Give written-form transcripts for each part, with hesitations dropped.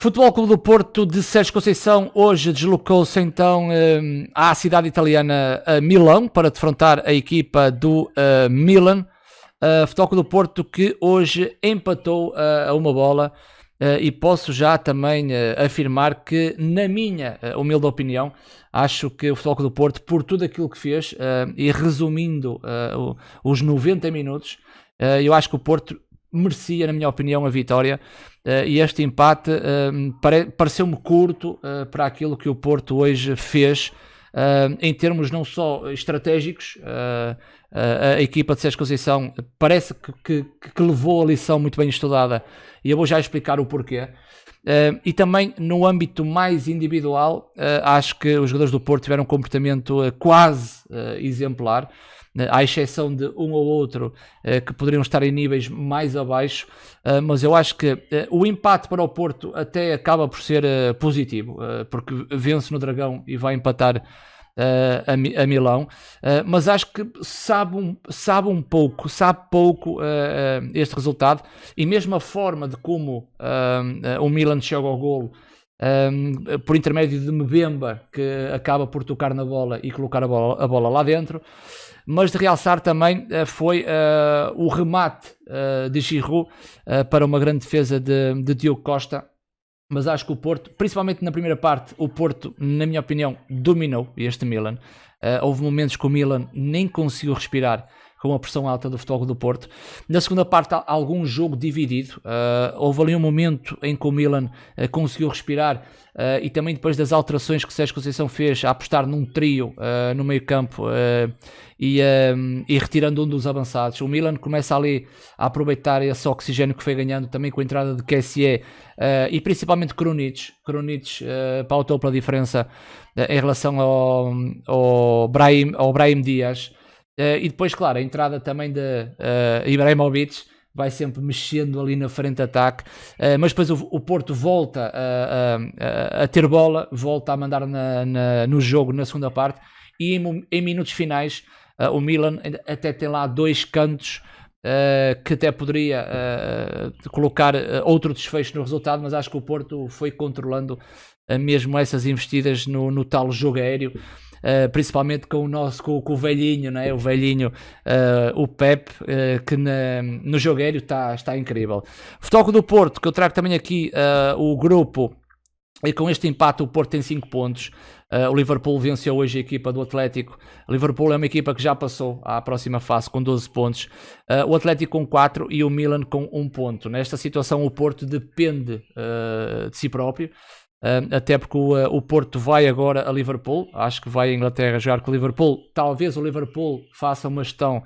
Futebol Clube do Porto de Sérgio Conceição hoje deslocou-se então à cidade italiana Milão para defrontar a equipa do Milan. Futebol Clube do Porto que hoje empatou a uma bola e posso já também afirmar que, na minha humilde opinião, acho que o Futebol Clube do Porto, por tudo aquilo que fez e resumindo os 90 minutos, eu acho que o Porto merecia, na minha opinião, a vitória, e este empate pareceu-me curto para aquilo que o Porto hoje fez, em termos não só estratégicos. A equipa de Sérgio Conceição parece que levou a lição muito bem estudada, e eu vou já explicar o porquê. E também no âmbito mais individual, acho que os jogadores do Porto tiveram um comportamento quase exemplar, à exceção de um ou outro que poderiam estar em níveis mais abaixo, mas eu acho que o empate para o Porto até acaba por ser positivo, porque vence no Dragão e vai empatar a Milão, mas acho que sabe pouco este resultado, e mesmo a forma de como o Milan chega ao golo, por intermédio de Mbemba, que acaba por tocar na bola e colocar a bola lá dentro. Mas de realçar também foi o remate de Giroud para uma grande defesa de Diogo Costa. Mas acho que o Porto, principalmente na primeira parte, o Porto, na minha opinião, dominou este Milan. Houve momentos que o Milan nem conseguiu respirar com a pressão alta do Futebol do Porto. Na segunda parte, algum jogo dividido. Houve ali um momento em que o Milan conseguiu respirar, e também depois das alterações que Sérgio Conceição fez, a apostar num trio no meio campo e retirando um dos avançados. O Milan começa ali a aproveitar esse oxigênio que foi ganhando também com a entrada de Kessié e principalmente Krunic pautou pela diferença em relação ao Brahim Dias. E depois, claro, a entrada também de Ibrahimovic vai sempre mexendo ali na frente de ataque, mas depois o Porto volta a ter bola, volta a mandar no jogo na segunda parte, e em minutos finais o Milan até tem lá dois cantos que até poderia colocar outro desfecho no resultado, mas acho que o Porto foi controlando mesmo essas investidas no tal jogo aéreo. Principalmente com o velhinho, né? O Pep, que no jogo aéreo está incrível. Futebol do Porto, que eu trago também aqui o grupo, e com este empate o Porto tem 5 pontos. O Liverpool venceu hoje a equipa do Atlético. O Liverpool é uma equipa que já passou à próxima fase com 12 pontos. O Atlético com 4 e o Milan com 1 ponto. Nesta situação o Porto depende de si próprio. Até porque o Porto vai agora a Liverpool, acho que vai à Inglaterra jogar com o Liverpool. Talvez o Liverpool faça uma gestão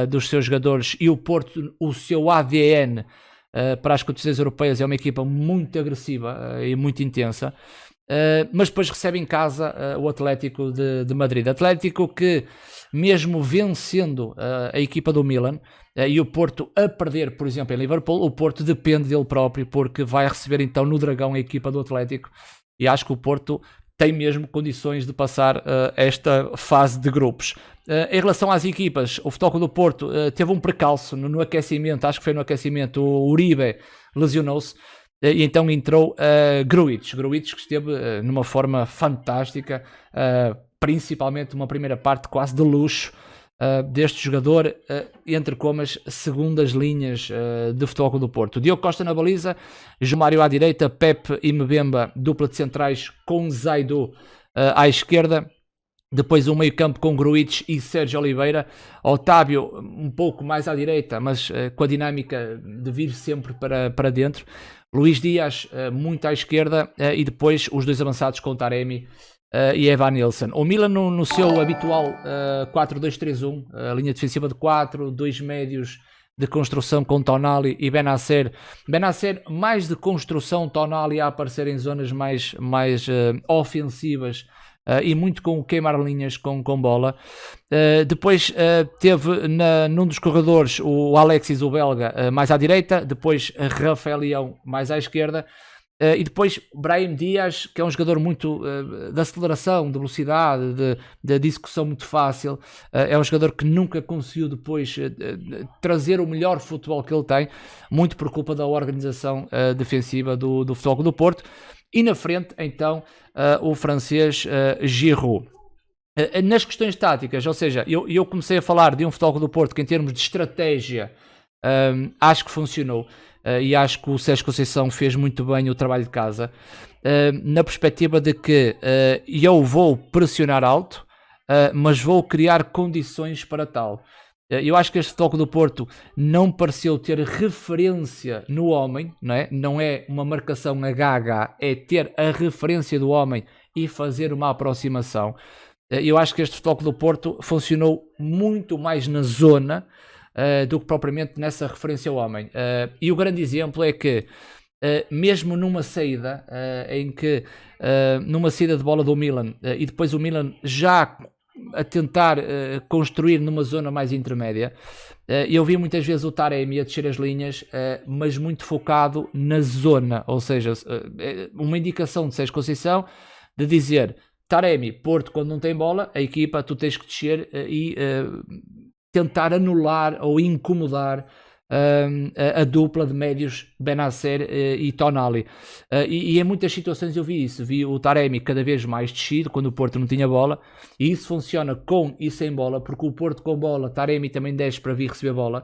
dos seus jogadores, e o Porto, o seu ADN para as competições europeias, é uma equipa muito agressiva e muito intensa. Mas depois recebe em casa o Atlético de Madrid. Atlético que, mesmo vencendo a equipa do Milan e o Porto a perder, por exemplo, em Liverpool, o Porto depende dele próprio, porque vai receber então no Dragão a equipa do Atlético, e acho que o Porto tem mesmo condições de passar esta fase de grupos. Em relação às equipas, o Futebol do Porto teve um precalço no aquecimento, acho que foi no aquecimento, o Uribe lesionou-se, e então entrou Grujic, que esteve numa forma fantástica, principalmente uma primeira parte quase de luxo deste jogador, entre comas segundas linhas de Futebol do Porto. Diogo Costa na baliza, João Mário à direita, Pepe e Mbemba, dupla de centrais com Zaidu à esquerda. Depois um meio campo com Grujic e Sérgio Oliveira. Otávio um pouco mais à direita, mas com a dinâmica de vir sempre para dentro. Luís Dias muito à esquerda, e depois os dois avançados com Taremi e Evan Nilsson. O Milan no seu habitual 4-2-3-1, a linha defensiva de 4, dois médios de construção com Tonali e Benacer. Benacer mais de construção, Tonali a aparecer em zonas mais ofensivas, e muito com queimar linhas com bola. Depois teve num dos corredores o Alexis, o belga, mais à direita, depois Rafael Leão mais à esquerda, E depois Brahim Dias, que é um jogador muito de aceleração, de velocidade, de execução muito fácil. É um jogador que nunca conseguiu depois trazer o melhor futebol que ele tem, muito por culpa da organização defensiva do Futebol Clube do Porto. E na frente, então, o francês Giroud. Nas questões táticas, ou seja, eu comecei a falar de um Futebol Clube do Porto que em termos de estratégia acho que funcionou. E acho que o Sérgio Conceição fez muito bem o trabalho de casa, na perspectiva de que eu vou pressionar alto, mas vou criar condições para tal. Eu acho que este Futebol do Porto não pareceu ter referência no homem, não é uma marcação HH, é ter a referência do homem e fazer uma aproximação. Eu acho que este Futebol do Porto funcionou muito mais na zona do que propriamente nessa referência ao homem. E o grande exemplo é que, mesmo numa saída, em que numa saída de bola do Milan, e depois o Milan já a tentar construir numa zona mais intermédia, eu vi muitas vezes o Taremi a descer as linhas, mas muito focado na zona, ou seja, uma indicação de Sérgio Conceição de dizer: Taremi, Porto, quando não tem bola, a equipa, tu tens que descer e tentar anular ou incomodar a dupla de médios Benacer e Tonali. E em muitas situações eu vi isso. Vi o Taremi cada vez mais descido quando o Porto não tinha bola, e isso funciona com e sem bola, porque o Porto com bola, Taremi também desce para vir receber bola.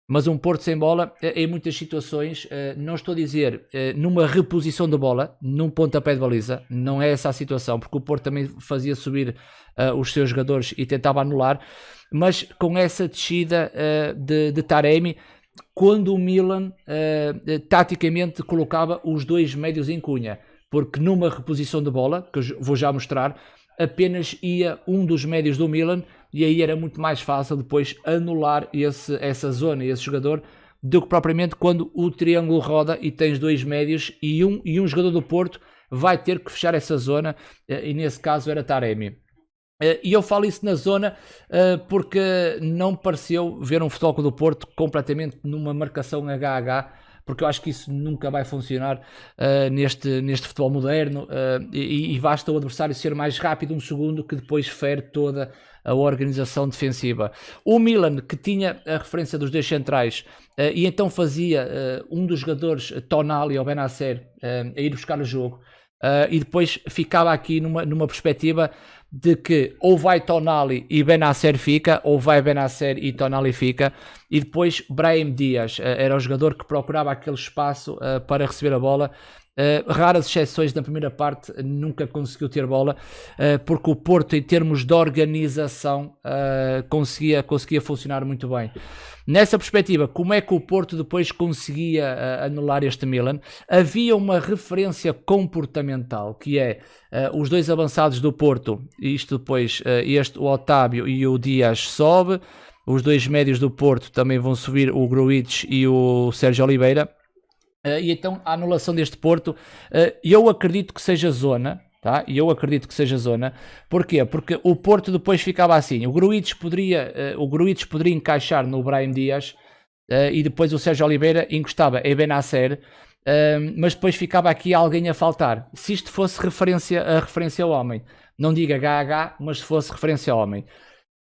Mas um Porto sem bola, em muitas situações, não estou a dizer numa reposição de bola, num pontapé de baliza, não é essa a situação, porque o Porto também fazia subir os seus jogadores e tentava anular, mas com essa descida de Taremi, quando o Milan taticamente colocava os dois médios em cunha, porque numa reposição de bola, que eu vou já mostrar, apenas ia um dos médios do Milan, e aí era muito mais fácil depois anular essa zona e esse jogador, do que propriamente quando o triângulo roda e tens dois médios e um jogador do Porto vai ter que fechar essa zona, e nesse caso era Taremi. E eu falo isso na zona porque não pareceu ver um Futebol Clube do Porto completamente numa marcação HH, porque eu acho que isso nunca vai funcionar neste futebol moderno, e basta o adversário ser mais rápido um segundo, que depois fere toda a organização defensiva. O Milan, que tinha a referência dos dois centrais, e então fazia um dos jogadores, Tonali ou Benacer, a ir buscar o jogo, e depois ficava aqui numa perspectiva de que ou vai Tonali e Benacer fica, ou vai Benacer e Tonali fica, e depois Brahim Dias era o jogador que procurava aquele espaço para receber a bola. Raras exceções na primeira parte, nunca conseguiu ter bola, porque o Porto, em termos de organização, conseguia funcionar muito bem. Nessa perspectiva, como é que o Porto depois conseguia anular este Milan? Havia uma referência comportamental, que é os dois avançados do Porto, isto depois, o Otávio e o Dias sobe, os dois médios do Porto também vão subir, o Gruitch e o Sérgio Oliveira. E então a anulação deste Porto, eu acredito que seja zona, tá? Eu acredito que seja zona. Porquê? Porque o Porto depois ficava assim, o Gruitch poderia encaixar no Brahim Dias, e depois o Sérgio Oliveira encostava em Benacer, mas depois ficava aqui alguém a faltar. Se isto fosse a referência ao homem, não diga HH, mas se fosse referência ao homem.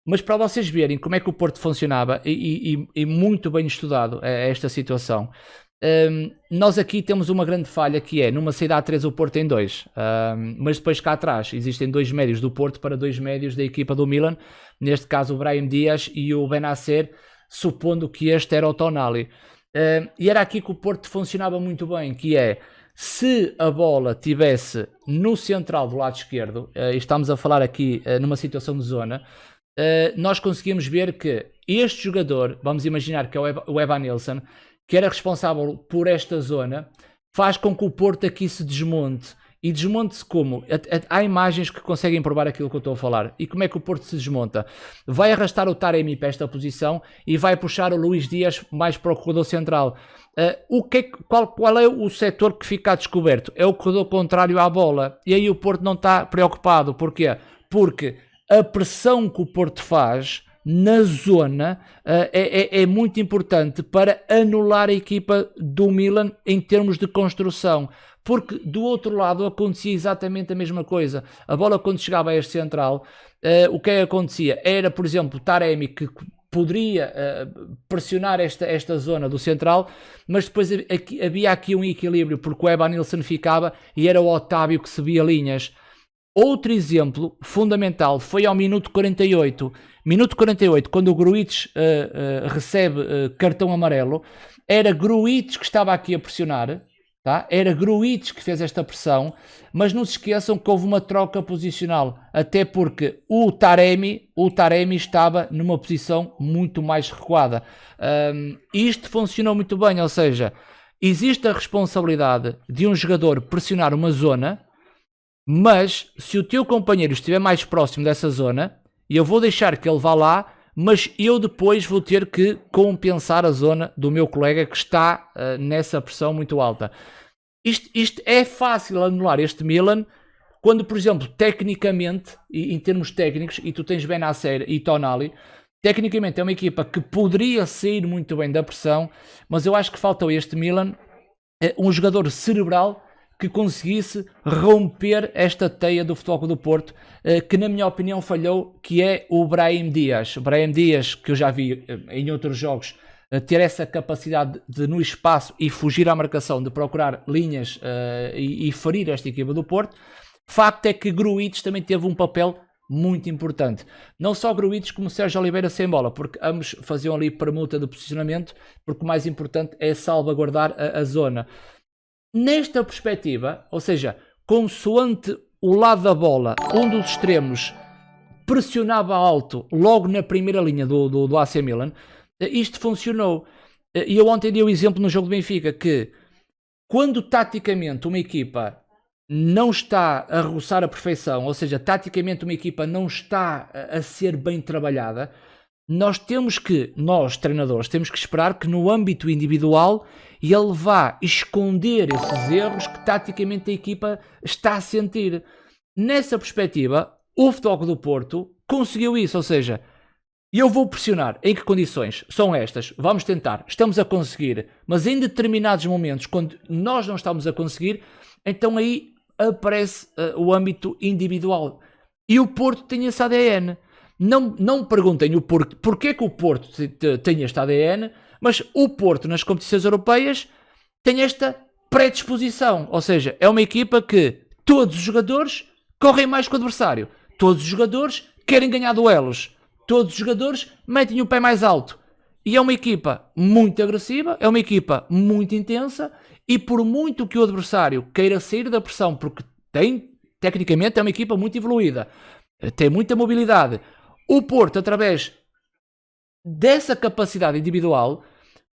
Mas para vocês verem como é que o Porto funcionava, e muito bem estudado esta situação, nós aqui temos uma grande falha, que é, numa saída A3 o Porto tem dois, mas depois cá atrás existem dois médios do Porto para dois médios da equipa do Milan, neste caso o Brahim Dias e o Benacer, supondo que este era o Tonali. E era aqui que o Porto funcionava muito bem, que é, se a bola estivesse no central do lado esquerdo, e estamos a falar aqui numa situação de zona, nós conseguimos ver que este jogador, vamos imaginar que é o Evanilson, que era responsável por esta zona, faz com que o Porto aqui se desmonte. E desmonte-se como? Há imagens que conseguem provar aquilo que eu estou a falar. E como é que o Porto se desmonta? Vai arrastar o Taremi para esta posição e vai puxar o Luís Dias mais para o corredor central. Qual é o setor que fica descoberto? É o corredor contrário à bola. E aí o Porto não está preocupado. Porquê? Porque a pressão que o Porto faz na zona é muito importante para anular a equipa do Milan em termos de construção. porque do outro lado acontecia exatamente a mesma coisa. A bola quando chegava a este central, o que acontecia? Era, por exemplo, Taremi que poderia pressionar esta zona do central, mas depois havia aqui um equilíbrio, porque o Evanilson ficava e era o Otávio que subia linhas. Outro exemplo fundamental foi ao minuto 48. Minuto 48, quando o Gruitch recebe cartão amarelo, era Gruitch que estava aqui a pressionar, tá? Era Gruitch que fez esta pressão, mas não se esqueçam que houve uma troca posicional, até porque o Taremi estava numa posição muito mais recuada. Isto funcionou muito bem, ou seja, existe a responsabilidade de um jogador pressionar uma zona, mas se o teu companheiro estiver mais próximo dessa zona, eu vou deixar que ele vá lá, mas eu depois vou ter que compensar a zona do meu colega que está nessa pressão muito alta. Isto é fácil anular este Milan quando, por exemplo, tecnicamente, e em termos técnicos, e tu tens Benacer e Tonali, tecnicamente é uma equipa que poderia sair muito bem da pressão, mas eu acho que faltou este Milan um jogador cerebral que conseguisse romper esta teia do Futebol Clube do Porto, que na minha opinião falhou, que é o Brahim Dias. O Brahim Dias, que eu já vi em outros jogos, ter essa capacidade de no espaço e fugir à marcação, de procurar linhas e ferir esta equipa do Porto. Facto é que Gruitch também teve um papel muito importante. Não só Gruitch como Sérgio Oliveira sem bola, porque ambos faziam ali permuta de posicionamento, porque o mais importante é salvaguardar a zona. Nesta perspectiva, ou seja, consoante o lado da bola, um dos extremos pressionava alto logo na primeira linha do AC Milan, isto funcionou. E eu ontem dei o exemplo no jogo do Benfica, que quando taticamente uma equipa não está a roçar a perfeição, ou seja, taticamente uma equipa não está a ser bem trabalhada, nós, treinadores, temos que esperar que no âmbito individual ele vá esconder esses erros que taticamente a equipa está a sentir. Nessa perspectiva, o Futebol Clube do Porto conseguiu isso, ou seja, eu vou pressionar. Em que condições? São estas. Vamos tentar. Estamos a conseguir. Mas em determinados momentos, quando nós não estamos a conseguir, então aí aparece o âmbito individual. E o Porto tem esse ADN. Não perguntem o porquê que o Porto tem este ADN, mas o Porto nas competições europeias tem esta predisposição. Ou seja, é uma equipa que todos os jogadores correm mais que o adversário. Todos os jogadores querem ganhar duelos. Todos os jogadores metem o pé mais alto. E é uma equipa muito agressiva, é uma equipa muito intensa, e por muito que o adversário queira sair da pressão, porque tecnicamente é uma equipa muito evoluída, tem muita mobilidade, o Porto, através dessa capacidade individual,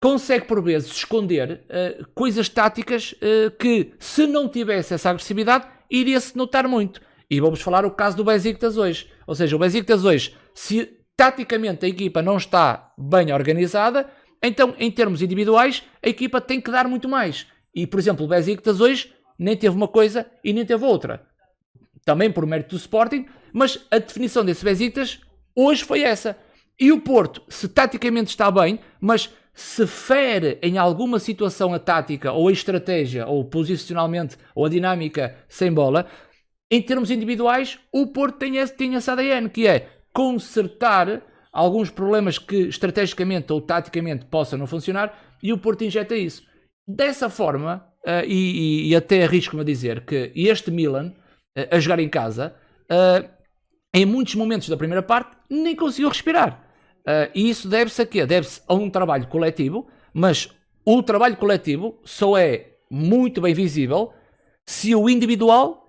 consegue por vezes esconder coisas táticas que, se não tivesse essa agressividade, iria-se notar muito. E vamos falar o caso do Besiktas hoje. Ou seja, o Besiktas hoje, se taticamente a equipa não está bem organizada, então em termos individuais a equipa tem que dar muito mais. E, por exemplo, o Besiktas hoje nem teve uma coisa e nem teve outra. Também por mérito do Sporting, mas a definição desse Besiktas hoje foi essa. E o Porto, se taticamente está bem, mas se fere em alguma situação a tática, ou a estratégia, ou posicionalmente, ou a dinâmica sem bola, em termos individuais, o Porto tem esse ADN, que é consertar alguns problemas que estrategicamente ou taticamente possam não funcionar, e o Porto injeta isso. Dessa forma, e até arrisco-me a dizer que este Milan, a jogar em casa, em muitos momentos da primeira parte, nem conseguiu respirar. E isso deve-se a quê? Deve-se a um trabalho coletivo, mas o trabalho coletivo só é muito bem visível se o individual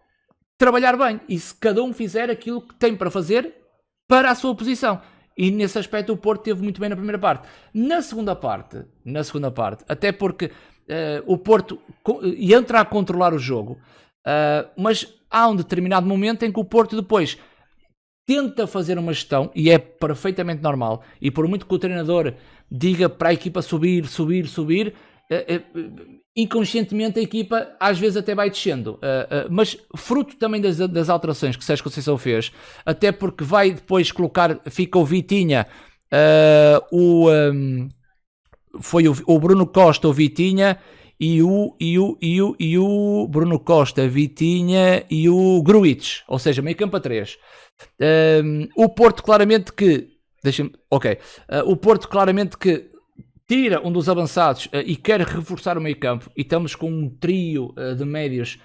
trabalhar bem e se cada um fizer aquilo que tem para fazer para a sua posição. E nesse aspecto o Porto teve muito bem na primeira parte. Na segunda parte, até porque o Porto entra a controlar o jogo, mas há um determinado momento em que o Porto depois tenta fazer uma gestão, e é perfeitamente normal, e por muito que o treinador diga para a equipa subir, inconscientemente a equipa às vezes até vai descendo, mas fruto também das alterações que Sérgio Conceição fez, até porque vai depois fica o Vitinha, foi o Bruno Costa, o Vitinha e o Bruno Costa, Vitinha e o Gruitch, ou seja, meio campo a 3. O Porto claramente que, o Porto claramente que tira um dos avançados e quer reforçar o meio campo, e estamos com um trio de médios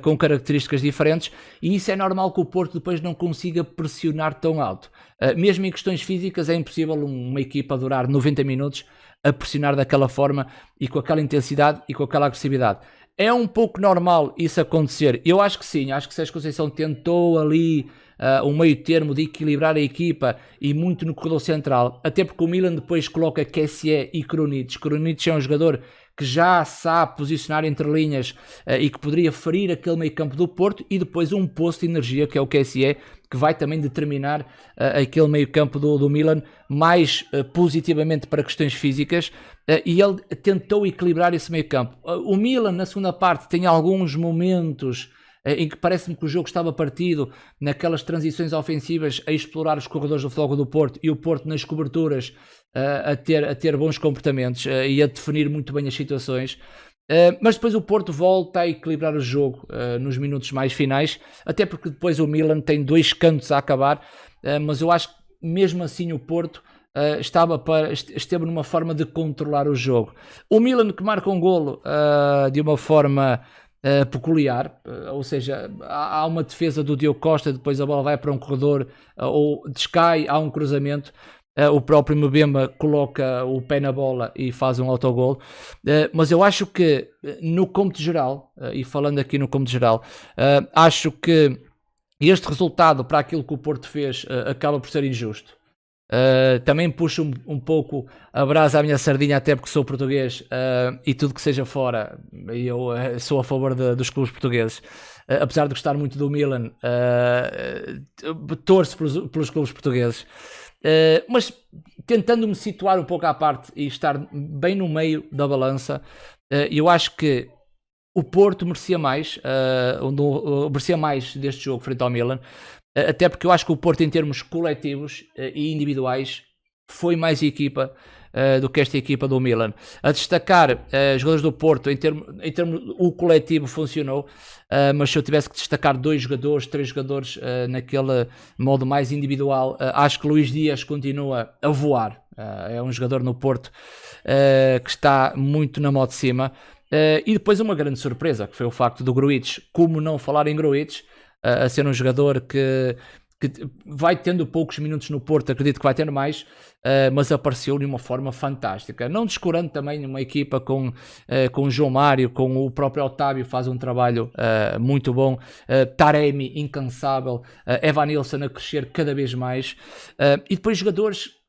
com características diferentes, e isso é normal que o Porto depois não consiga pressionar tão alto. Mesmo em questões físicas é impossível uma equipa durar 90 minutos a pressionar daquela forma e com aquela intensidade e com aquela agressividade. É um pouco normal isso acontecer. Eu acho que sim, acho que Sérgio Conceição tentou ali um meio termo de equilibrar a equipa e muito no corredor central, até porque o Milan depois coloca Kessié e Krunic. Krunic é um jogador que já sabe posicionar entre linhas e que poderia ferir aquele meio campo do Porto, e depois um posto de energia que é o Kessié, que vai também determinar aquele meio campo do Milan mais positivamente para questões físicas, e ele tentou equilibrar esse meio campo. O Milan na segunda parte tem alguns momentos em que parece-me que o jogo estava partido naquelas transições ofensivas a explorar os corredores do Futebol do Porto, e o Porto nas coberturas a ter bons comportamentos e a definir muito bem as situações. Mas depois o Porto volta a equilibrar o jogo nos minutos mais finais, até porque depois o Milan tem 2 cantos a acabar, mas eu acho que mesmo assim o Porto esteve numa forma de controlar o jogo. O Milan que marca um golo de uma forma peculiar, ou seja, há uma defesa do Diogo Costa, depois a bola vai para um corredor ou descai, há um cruzamento, o próprio Mbemba coloca o pé na bola e faz um autogol, mas eu acho que no cômputo geral, e falando aqui no cômputo geral, acho que este resultado para aquilo que o Porto fez acaba por ser injusto. Também puxo um pouco a brasa à minha sardinha, até porque sou português, e tudo que seja fora, eu sou a favor dos clubes portugueses. Apesar de gostar muito do Milan, torço pelos clubes portugueses. Mas tentando me situar um pouco à parte e estar bem no meio da balança, eu acho que o Porto merecia mais deste jogo frente ao Milan. Até porque eu acho que o Porto, em termos coletivos e individuais, foi mais equipa do que esta equipa do Milan. A destacar os jogadores do Porto, em termos o coletivo funcionou, mas se eu tivesse que destacar 2 jogadores, 3 jogadores naquele modo mais individual, acho que Luís Dias continua a voar. É um jogador no Porto que está muito na mão de cima. E depois uma grande surpresa, que foi o facto do Gruitch, como não falar em Gruitch, a ser um jogador que vai tendo poucos minutos no Porto, acredito que vai ter mais, mas apareceu de uma forma fantástica, não descurando também uma equipa com o João Mário, com o próprio Otávio, faz um trabalho muito bom, Taremi incansável, Evanilson a crescer cada vez mais, e depois jogadores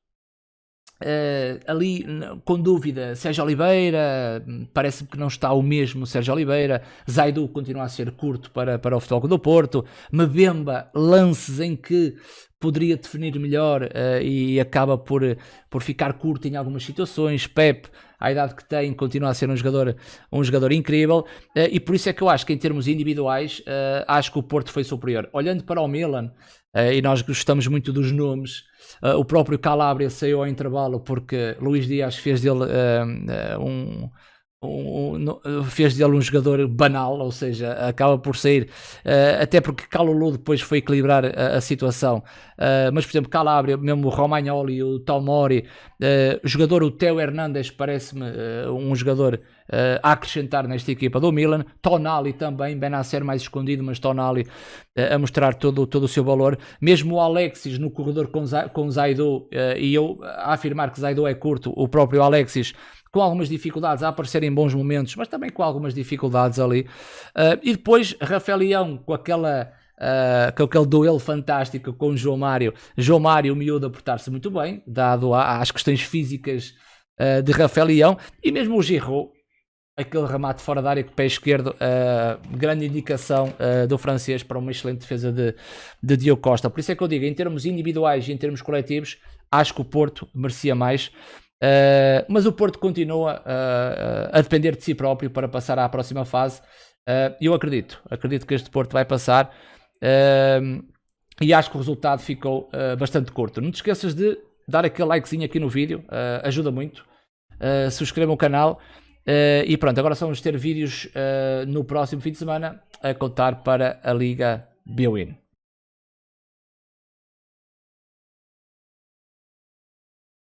ali com dúvida. Sérgio Oliveira, parece-me que não está o mesmo Sérgio Oliveira. Zaidu continua a ser curto para o Futebol do Porto. Mbemba, lances em que poderia definir melhor e acaba por ficar curto em algumas situações. Pep, à idade que tem, continua a ser um jogador incrível, e por isso é que eu acho que em termos individuais acho que o Porto foi superior. Olhando para o Milan, e nós gostamos muito dos nomes, o próprio Calabria saiu ao intervalo porque Luís Dias fez dele um jogador banal, ou seja, acaba por sair, até porque Calulu depois foi equilibrar a situação, mas por exemplo Calabria, mesmo o Romagnoli, o Tomori, o jogador, o Theo Hernandes, parece-me um jogador a acrescentar nesta equipa do Milan. Tonali também, Benacer mais escondido, mas Tonali a mostrar todo o seu valor. Mesmo o Alexis no corredor com Zaidu, e eu a afirmar que Zaidu é curto, o próprio Alexis com algumas dificuldades a aparecer em bons momentos, mas também com algumas dificuldades ali. E depois Rafael Leão com aquele duelo fantástico com o João Mário. João Mário, o miúdo, a portar-se muito bem, dado às questões físicas de Rafael Leão, e mesmo o Giroud, aquele remate fora da área com o pé esquerdo, grande indicação do francês para uma excelente defesa de Diogo Costa. Por isso é que eu digo, em termos individuais e em termos coletivos, acho que o Porto merecia mais. Mas o Porto continua a depender de si próprio para passar à próxima fase. Eu acredito que este Porto vai passar, e acho que o resultado ficou bastante curto. Não te esqueças de dar aquele likezinho aqui no vídeo, ajuda muito. Subscrevam o canal E pronto, agora só vamos ter vídeos no próximo fim de semana a contar para a Liga Bwin.